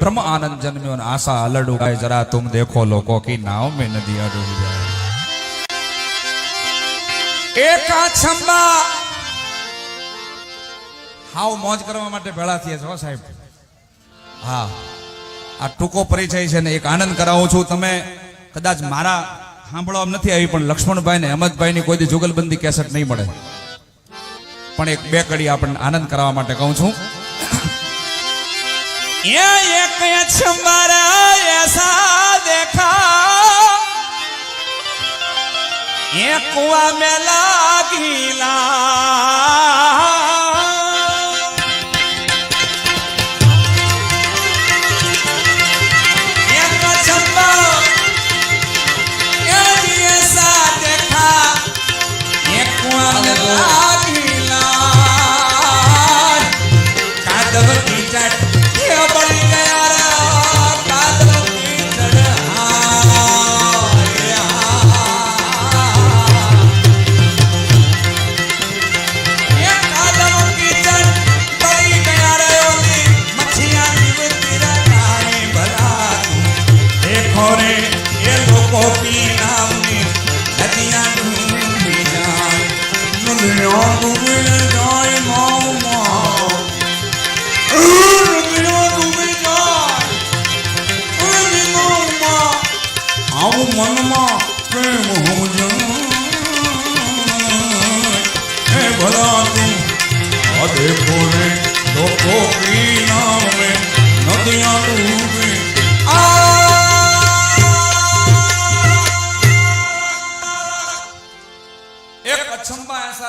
ब्रह्म आनंद जन्म्यो आशा अलड उगाए जरा तुम देखो लोगों की नाव में नदियां डूब जाए। एक छंबा हाउ मौज करवा माटे भेळा थया छो साहेब। हाँ आ टूको परिचय छे ने एक आनंद करावुं छुं। तमे कदाच मारा सांभळवा नथी आई पण लक्ष्मणभाई ने अहमदभाई ની કોઈ દી जुगलबंदी કેસેટ નહીં મળે પણ એક બે કડી આપણને આનંદ કરાવવા માટે કહું છું। ये एक छंबारा ऐसा देखा ये कुआं में लागिला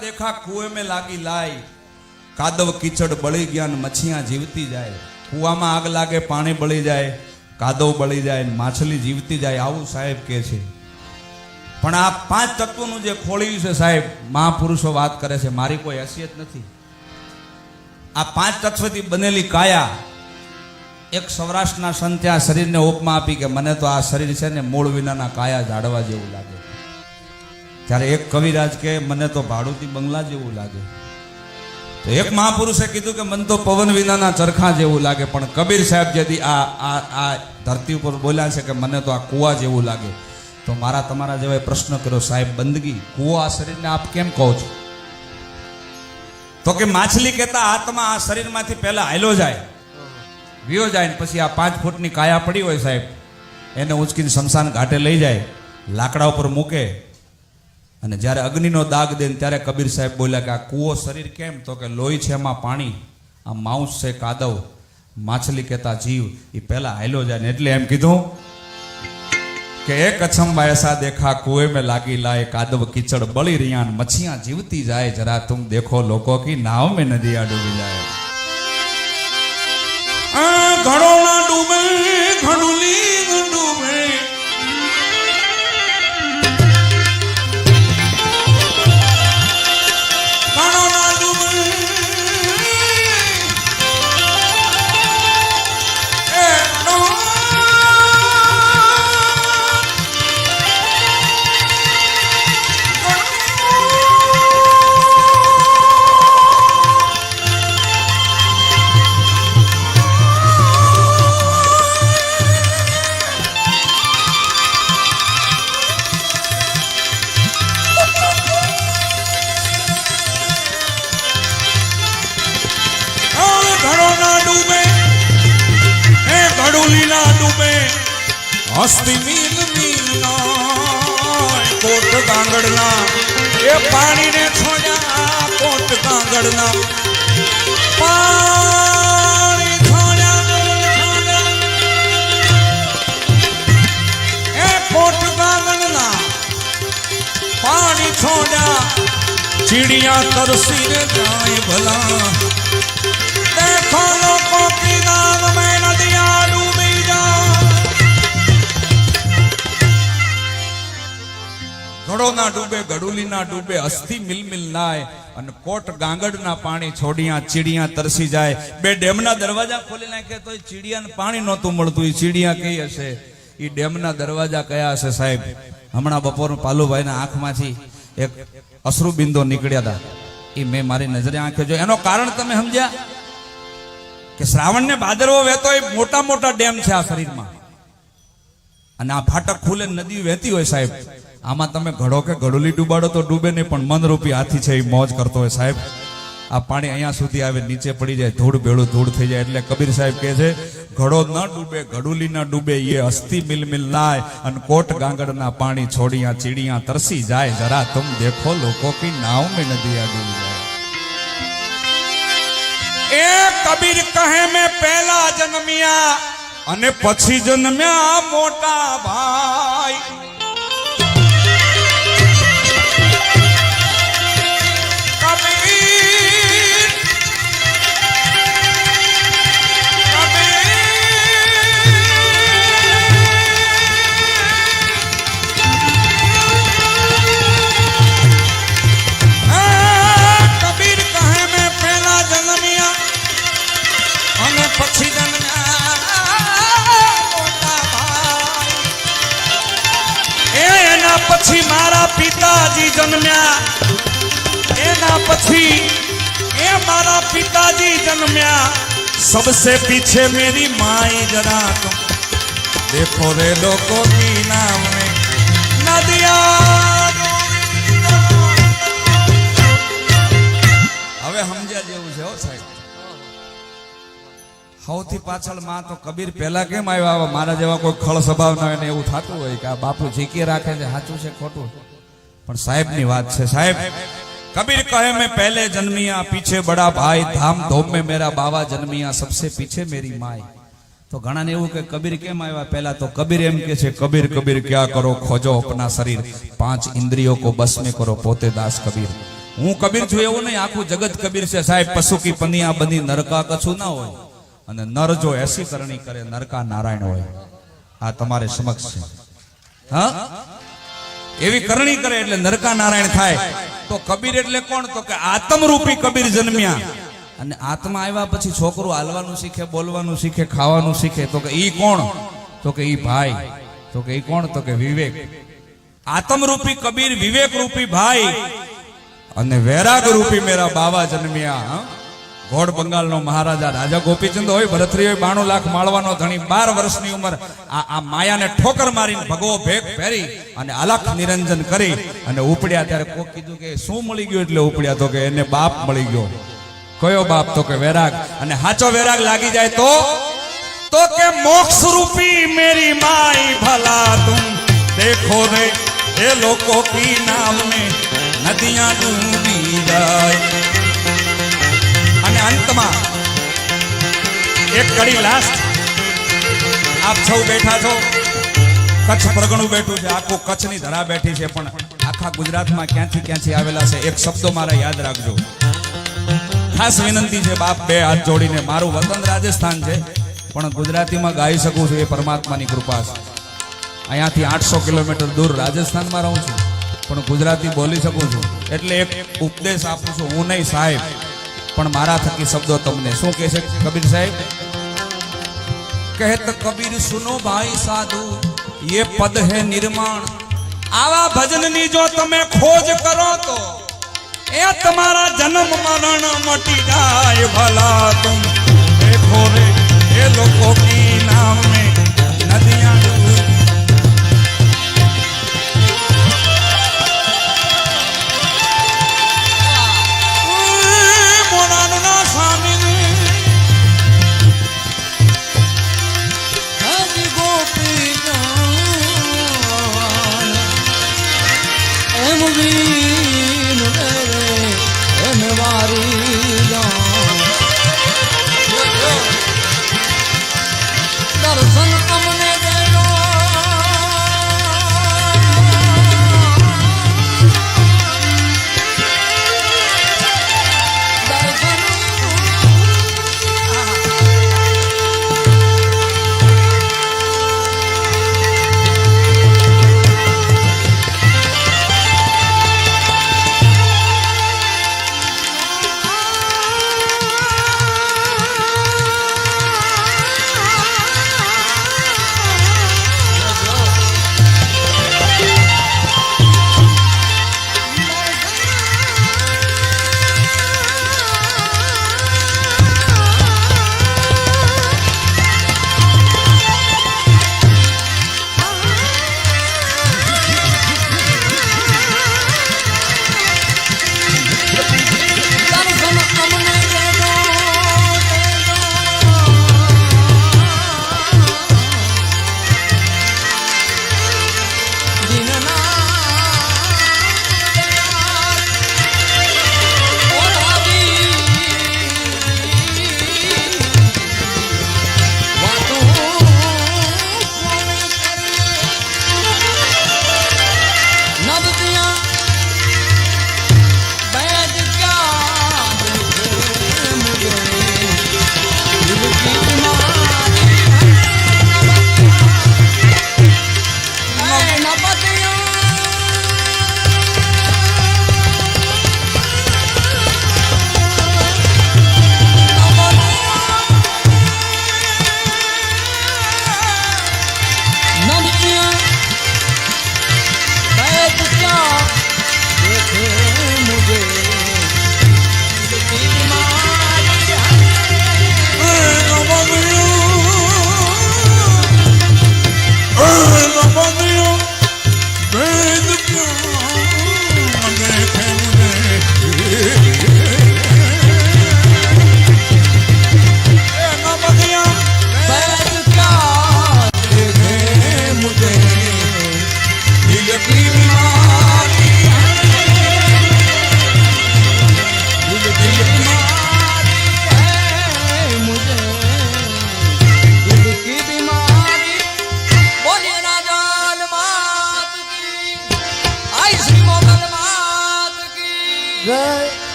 देखा कुएं में लागी लाई कादव कीचड़ बળી ગયા ને મચ્છિયા જીવતી જાય। કુવામાં આગ લાગે પાણી બળી જાય કાદવ બળી જાય માછલી જીવતી જાય આવું સાહેબ કહે છે। પણ આ પાંચ તત્વોનું જે ખોળ્યું છે સાહેબ મહાપુરુષો વાત કરે છે મારી કોઈ હૈસિયત નથી। આ પાંચ તત્વથી બનેલી કાયા એક સૌરાષ્ટ્રના સંતે આ શરીરને ઉપમા આપી કે મને તો આ શરીર છે ને મૂળ વિનાના કાયા ઝાડવા જેવું લાગે। ત્યારે એક કવિરાજ કે મને તો ભાડુતી બંગલા જેવું લાગે તો એક મહાપુરુષે કીધું કે મને તો પવન વિનાના ચરખા જેવું લાગે। પણ કબીર સાહેબ જેથી આ ધરતી ઉપર બોલ્યા છે કે મને તો આ કુવા જેવું લાગે તો મારા તમારા જેવા પ્રશ્ન કર્યો સાહેબ બંદગી કુવો આ શરીરને આપ કેમ કહો છો? તો કે માછલી કહેતા આત્મા આ શરીરમાંથી પહેલા હાલ્યો જાય વિયો જાય ને પછી આ 5 ફૂટની કાયા પડી હોય સાહેબ એને ઉંચકીને શમશાન ઘાટે લઈ જાય લાકડા ઉપર મૂકે અને જ્યારે અગ્નિનો દાગ દે ત્યારે કબીર સાહેબ બોલ્યા કે આ કૂવો શરીર કેમ? તો કે લોહી છે એમાં પાણી આ માંસ છે કાદવ માછલી કહેતા જીવ એ પહેલા હાલ્યો જાય ને એટલે એમ કીધું કે એક અચંબા ऐसा देखा कुएं में लागी लाए कादव कीचड़ बળી रिया मच्छियां जीवती जाए जरा तुम देखो लोगों की नाव में नदियां डूबी जाए। घड़ो ना डूबे घड़ुली डूबे हस्ती मील मील कोट गांगड़ना ये पानी ने छोड़ा कोट गांगड़ना पानी छोड़ा ये कोट गांगड़ना पानी छोड़ा चिड़िया तरसी रे जाए भला देखो लोगों की नाव में नदियां डूबी जाए। घड़ो ना डूबे गडुली ना डूबे अस्थि मिल मिल नाय અને કોટ ગાંગડના પાણી છોડિયા ચીડિયા તરસી જાય। બે ડેમના દરવાજા ખોલી નાખે તો ચીડિયાને પાણી નહોતું મળતું। એ ચીડિયા કઈ હશે? એ ડેમના દરવાજા કયા હશે સાહેબ? હમણાં બપોર પાલુભાઈના આંખમાંથી એક અશ્રુ બિંદુ નીકળ્યા હતા એ મેં મારી નજરે આંખે જોયો। એનો કારણ તમે સમજ્યા? કે શ્રાવણ ને ભાદરવો વહેતો એ મોટા મોટા ડેમ છે આ શરીરમાં, અને આ ફાટક ખુલે નદી વહેતી હોય સાહેબ, આમાં તમે ઘડો કે ઘડોલી ડૂબાડો તો ડૂબે નહીં, પણ મનરૂપી હાથી છે એ મોજ કરતો હોય સાહેબ. આ પાણી અહીંયા સુધી આવે, નીચે પડી જાય, ધૂળ ભેળું ધૂળ થઈ જાય. એટલે કબીર સાહેબ કહે છે ઘડો ન ડૂબે ઘડુલી ન ડૂબે એ અસ્થિ મિલ મિલ નાય, અને કોટ ગાંગડના પાણી છોડિયા ચીડિયા તરસી જાય, જરા તુમ દેખો લોકો કી નાવ में નદિયા ડૂબ જાય. એ કબીર કહે મેં પહેલા જન્મ્યા અને પછી જન્મ્યા મોટા ભાઈ. પછી એના પછી મારા પિતાજી જન્મ્યા, એના પછી એ મારા પિતાજી જન્મ્યા, सबसे पीछे मेरी माई, जरा तुम देखो रे लोगों की नाम में नदिया. હવે સમજ્યા જેવું છે હો સાહેબ. સૌથી પાછળ માં તો કબીર પહેલા કેમ આવ્યા? મારા જેવા કોઈ ખળ સ્વભાવ ના હોય ને એવું થતું હોય કે આ બાપુ જીકી રાખે છે, સાચું છે ખોટું? પણ સાહેબ ની વાત છે સાહેબ. कबीर कहे मैं पहले जन्मिया पीछे बड़ा भाई, धाम धूम में मेरा बाबा जन्मिया सबसे पीछे मेरी माई. तो घणा ने એવું કે કબીર કેમ આવ્યા? પહેલા તો કબીર એમ કે છે કબીર કબીર ક્યાં કરો, ખોજો अपना शरीर, 5 इंद्रियों को बस में करो, પોતે દાસ કબીર. હું કબીર છું એવું નહીં, આખું જગત કબીર છે સાહેબ. પશુ કી પનિયા બની નરકા કછું ના હોય, અને નર જો એસી કરણી કરે નરકા નારાયણ હોય. આ તમારે સમક્ષ છે. હા, એવી કરણી કરે એટલે નરકા નારાયણ થાય. તો કબીર એટલે કોણ? તો કે આત્મરૂપી કબીર જન્મ્યા. અને આત્મા આવ્યા પછી છોકરું હાલવાનું શીખે, બોલવાનું શીખે, ખાવાનું શીખે. તો કે ઈ કોણ? તો કે ઈ ભાઈ. તો કે ઈ કોણ? તો કે વિવેક. આત્મરૂપી કબીર, વિવેક રૂપી ભાઈ, અને વૈરાગ રૂપી મેરા બાવા જન્મ્યા. ઘોડ બંગાળનો મહારાજા રાજા ગોપીચંદ હોય, ભરતરી હોય, 92 લાખ માળવાનો ધણી, 12 વર્ષની ઉંમર. આ માયાને ઠોકર મારીને ભગવો ભેગ પહેરી અને અલખ નિરંજન કરી અને ઉપડ્યા. ત્યારે કોક કીધું કે શું મળી ગયું એટલે ઉપડ્યા? તો કે એને બાપ મળી ગયો. કયો બાપ? તો કે વૈરાગ. અને હાચો વૈરાગ લાગી જાય તો કે મોક્ષ રૂપી મેરી માઈ, ભલા તુમ દેખો રે એ લોકો કી નામ में નદિયા ડૂબી જાય. અને અંતમાં એક કડી લાસ્ટ. આપ સૌ બેઠા છો, કચ્છ પરગણું બેઠું છે, આખું કચ્છની ધરા બેઠી છે, પણ આખા ગુજરાતમાં ક્યાંથી આવેલા છે. એક શબ્દો મારા યાદ રાખજો. ખાસ વિનંતી છે બાપ, 2 હાથ જોડીને. મારું વતન રાજસ્થાન છે, પણ ગુજરાતીમાં ગાઈ શકું છું એ પરમાત્માની કૃપા છે. અહીંયાથી 800 કિલોમીટર દૂર રાજસ્થાનમાં રહું છું, પણ ગુજરાતી બોલી શકું છું. એટલે એક ઉપદેશ આપું છું, હું નહીં સાહેબ, પણ મારા થકી શબ્દો તમને. શું કહે છે કબીર સાહેબ? કહેત કબીર સુનો ભાઈ સાધુ, ये पद है निर्माण. आवा भजननी जो તમે ખોજ કરો તો એ તમારા જન્મ મરણ મટી જાય. ભલા તુમ દેખો રે એ લોકો